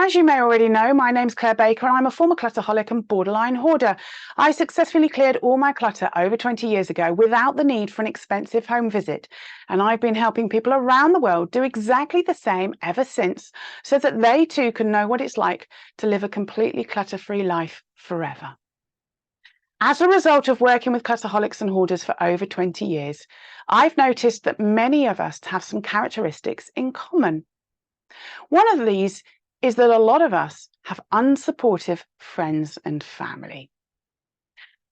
As you may already know, my name's Clare Baker and I'm a former clutterholic and borderline hoarder. I successfully cleared all my clutter over 20 years ago without the need for an expensive home visit. And I've been helping people around the world do exactly the same ever since, so that they too can know what it's like to live a completely clutter-free life forever. As a result of working with clutterholics and hoarders for over 20 years, I've noticed that many of us have some characteristics in common. One of these is that a lot of us have unsupportive friends and family.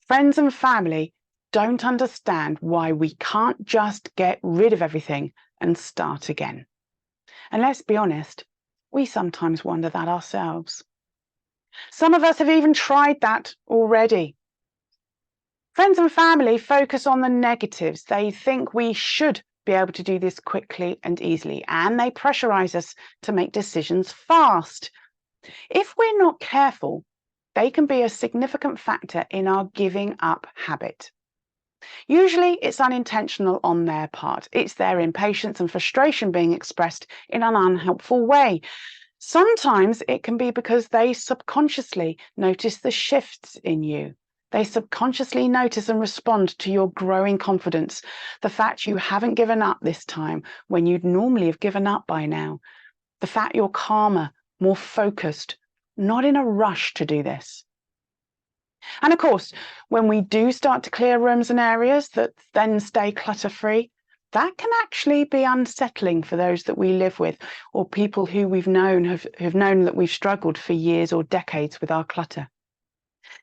Friends and family don't understand why we can't just get rid of everything and start again. And let's be honest, we sometimes wonder that ourselves. Some of us have even tried that already. Friends and family focus on the negatives. They think we should be able to do this quickly and easily, and they pressurize us to make decisions fast. If we're not careful, they can be a significant factor in our giving up habit. Usually it's unintentional on their part. It's their impatience and frustration being expressed in an unhelpful way. Sometimes it can be because they subconsciously notice the shifts in you. They subconsciously notice and respond to your growing confidence, the fact you haven't given up this time when you'd normally have given up by now, the fact you're calmer, more focused, not in a rush to do this. And of course, when we do start to clear rooms and areas that then stay clutter-free, that can actually be unsettling for those that we live with or people who we've known have known that we've struggled for years or decades with our clutter.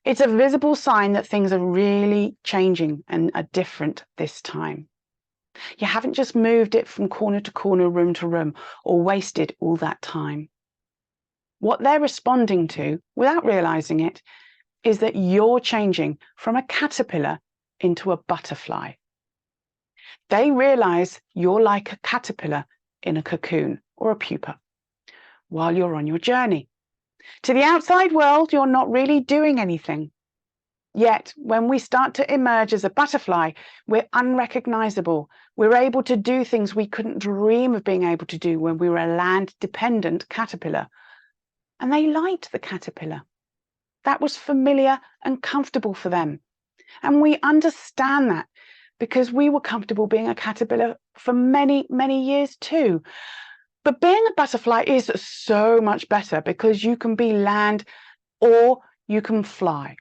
It's a visible sign that things are really changing and are different this time. You haven't just moved it from corner to corner, room to room, or wasted all that time. What they're responding to, without realizing it, is that you're changing from a caterpillar into a butterfly. They realize you're like a caterpillar in a cocoon or a pupa while you're on your journey. To the outside world, you're not really doing anything. Yet, when we start to emerge as a butterfly, we're unrecognizable. We're able to do things we couldn't dream of being able to do when we were a land-dependent caterpillar. And they liked the caterpillar. That was familiar and comfortable for them. And we understand that because we were comfortable being a caterpillar for many, many years too. But being a butterfly is so much better because you can be land or you can fly.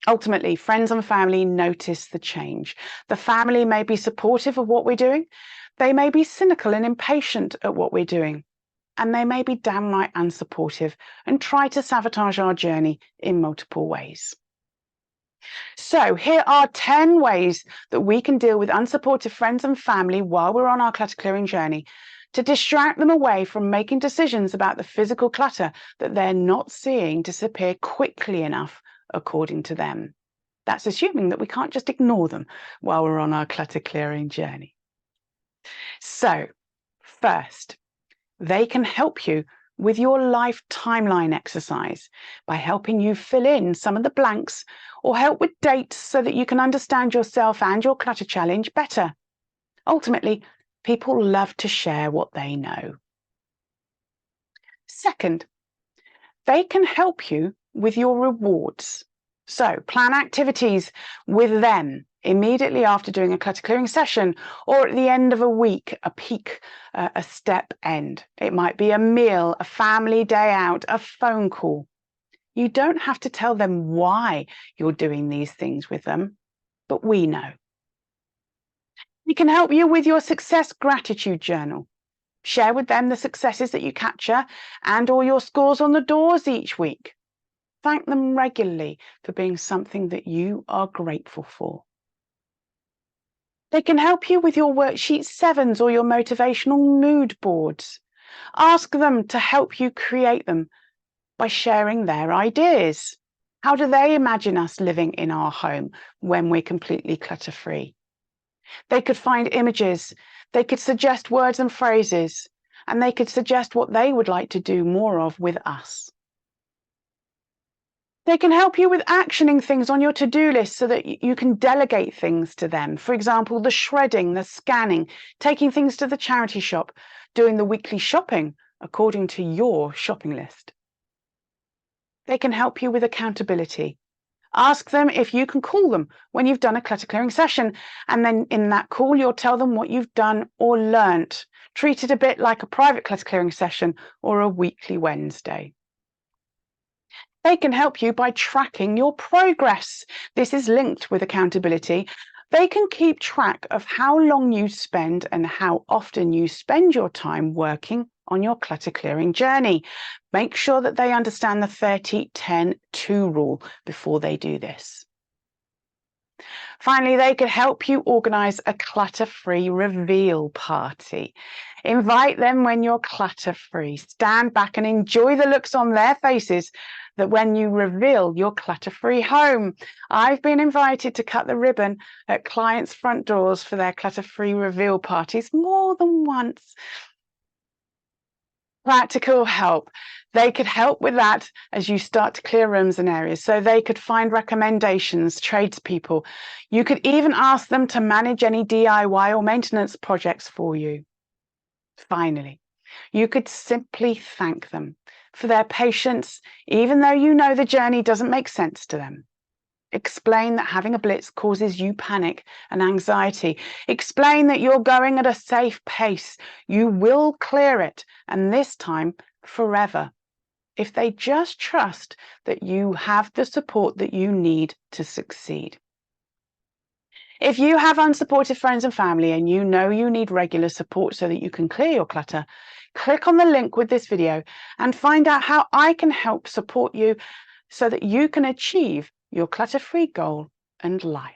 Ultimately, friends and family notice the change. The family may be supportive of what we're doing. They may be cynical and impatient at what we're doing. And they may be downright unsupportive and try to sabotage our journey in multiple ways. So here are 10 ways that we can deal with unsupportive friends and family while we're on our clutter clearing journey, to distract them away from making decisions about the physical clutter that they're not seeing disappear quickly enough according to them. That's assuming that we can't just ignore them while we're on our clutter clearing journey. So first, they can help you with your life timeline exercise by helping you fill in some of the blanks or help with dates so that you can understand yourself and your clutter challenge better. Ultimately, people love to share what they know. Second, they can help you with your rewards. So plan activities with them immediately after doing a clutter clearing session or at the end of a week, a peak, a step end. It might be a meal, a family day out, a phone call. You don't have to tell them why you're doing these things with them, but we know. We can help you with your success gratitude journal. Share with them the successes that you capture and or your scores on the doors each week. Thank them regularly for being something that you are grateful for. They can help you with your worksheet 7s or your motivational mood boards. Ask them to help you create them by sharing their ideas. How do they imagine us living in our home when we're completely clutter-free? They could find images, they could suggest words and phrases, and they could suggest what they would like to do more of with us. They can help you with actioning things on your to-do list so that you can delegate things to them. For example, the shredding, the scanning, taking things to the charity shop, doing the weekly shopping, according to your shopping list. They can help you with accountability. Ask them if you can call them when you've done a clutter clearing session, and then in that call you'll tell them what you've done or learnt. Treat it a bit like a private clutter clearing session or a weekly Wednesday. They can help you by tracking your progress. This is linked with accountability. They can keep track of how long you spend and how often you spend your time working on your clutter clearing journey. Make sure that they understand the 30-10-2 rule before they do this. Finally, they could help you organize a clutter-free reveal party. Invite them when you're clutter-free. Stand back and enjoy the looks on their faces that when you reveal your clutter-free home. I've been invited to cut the ribbon at clients' front doors for their clutter-free reveal parties more than once. Practical help. They could help with that as you start to clear rooms and areas. So they could find recommendations, tradespeople. You could even ask them to manage any DIY or maintenance projects for you. Finally, you could simply thank them for their patience, even though you know the journey doesn't make sense to them. Explain that having a blitz causes you panic and anxiety. Explain that you're going at a safe pace. You will clear it, and this time forever, if they just trust that you have the support that you need to succeed. If you have unsupportive friends and family and you know you need regular support so that you can clear your clutter, click on the link with this video and find out how I can help support you so that you can achieve your clutter-free goal and life.